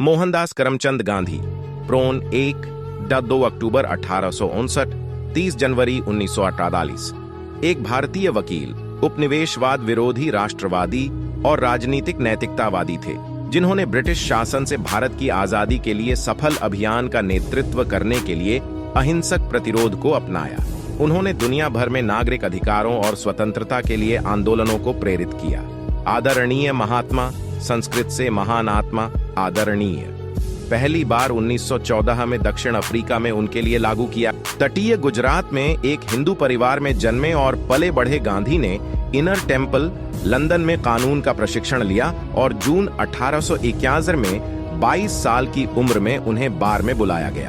Mohandas Karamchand Gandhi prone 2 अक्टूबर 1859, 30 जनवरी 1948 एक भारतीय वकील, उपनिवेशवाद विरोधी, राष्ट्रवादी और राजनीतिक नैतिकतावादी थे, जिन्होंने ब्रिटिश शासन से भारत की आजादी के लिए सफल अभियान का नेतृत्व करने के लिए अहिंसक प्रतिरोध को अपनाया। उन्होंने दुनिया भर में नागरिक अधिकारों और स्वतंत्रता के लिए आंदोलनों को प्रेरित किया। आदरणीय महात्मा, संस्कृत से महान आत्मा, आदरणीय, पहली बार 1914 में दक्षिण अफ्रीका में उनके लिए लागू किया। तटीय गुजरात में एक हिंदू परिवार में जन्मे और पले बढ़े गांधी ने इनर टेम्पल, लंदन में कानून का प्रशिक्षण लिया और जून 1871 में 22 साल की उम्र में उन्हें बार में बुलाया गया।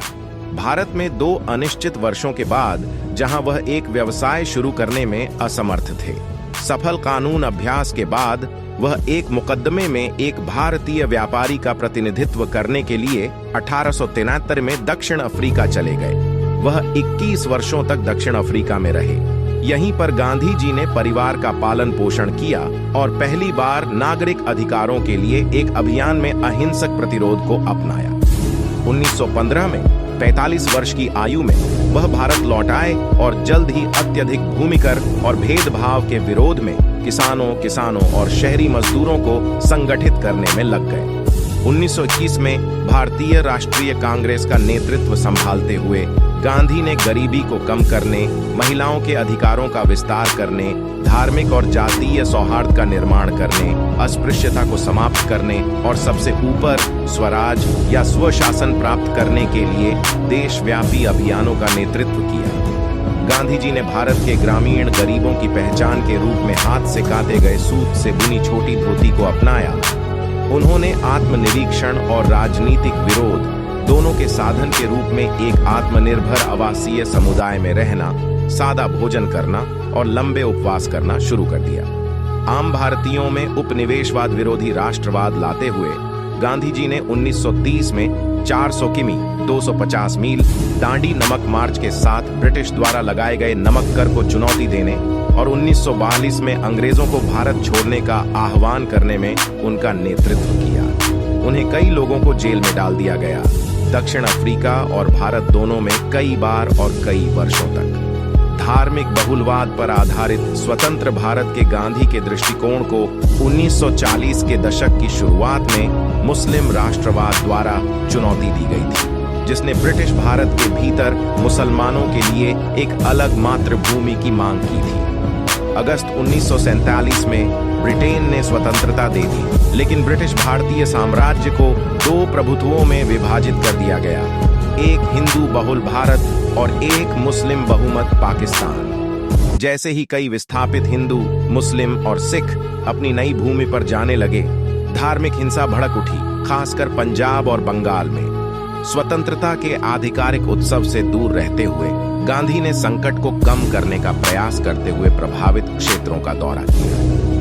भारत में 2 अनिश्चित वर्षों के बाद, जहां वह एक व्यवसाय शुरू करने में असमर्थ थे, सफल कानून अभ्यास के बाद वह एक मुकदमे में एक भारतीय व्यापारी का प्रतिनिधित्व करने के लिए 1873 में दक्षिण अफ्रीका चले गए। वह 21 वर्षों तक दक्षिण अफ्रीका में रहे। यहीं पर गांधी जी ने परिवार का पालन पोषण किया और पहली बार नागरिक अधिकारों के लिए एक अभियान में अहिंसक प्रतिरोध को अपनाया। 1915 में 45 वर्ष की आयु में वह भारत लौट आए और जल्द ही अत्यधिक भूमिकर और भेदभाव के विरोध में किसानों और शहरी मजदूरों को संगठित करने में लग गए। 1921 में भारतीय राष्ट्रीय कांग्रेस का नेतृत्व संभालते हुए गांधी ने गरीबी को कम करने, महिलाओं के अधिकारों का विस्तार करने, धार्मिक और जातीय सौहार्द का निर्माण करने, अस्पृश्यता को समाप्त करने और सबसे ऊपर स्वराज या स्वशासन प्राप्त करने के लिए देशव्यापी अभियानों का नेतृत्व किया। गांधी जी ने भारत के ग्रामीण गरीबों की पहचान के रूप में हाथ से काते गए सूत से बुनी छोटी धोती को अपनाया। उन्होंने आत्मनिरीक्षण और राजनीतिक विरोध दोनों के साधन के रूप में एक आत्मनिर्भर आवासीय समुदाय में रहना, सादा भोजन करना और लंबे उपवास करना शुरू कर दिया। आम भारतीयों में उपनिवेशवाद विरोधी राष्ट्रवाद लाते हुए गांधी जी ने 1930 में 400 किमी 250 मील दांडी नमक मार्च के साथ ब्रिटिश द्वारा लगाए गए नमक कर को चुनौती देने और 1942 में अंग्रेजों को भारत छोड़ने का आह्वान करने में उनका नेतृत्व किया। उन्हें कई लोगों को जेल में डाल दिया गया। दक्षिण अफ्रीका और भारत दोनों में कई बार और कई वर्षों तक धार्मिक बहुलवाद पर आधारित स्वतंत्र भारत के गांधी के दृष्टिकोण को 1940 के दशक की शुरुआत में मुस्लिम राष्ट्रवाद द्वारा चुनौती दी गई थी, जिसने ब्रिटिश भारत के भीतर मुसलमानों के लिए एक अलग मातृभूमि की मांग की थी। अगस्त 1947 में ब्रिटेन ने स्वतंत्रता दे दी, लेकिन ब्रिटिश भारतीय साम्राज्य को 2 प्रभुत्वों में विभाजित कर दिया गया, एक हिंदू बहुल भारत और एक मुस्लिम बहुमत पाकिस्तान। जैसे ही कई विस्थापित हिंदू, मुस्लिम और सिख अपनी नई भूमि पर जाने लगे, धार्मिक हिंसा भड़क उठी, खासकर पंजाब और बंगाल में। स्वतंत्रता के आधिकारिक उत्सव से दूर रहते हुए गांधी ने संकट को कम करने का प्रयास करते हुए प्रभावित क्षेत्रों का दौरा किया।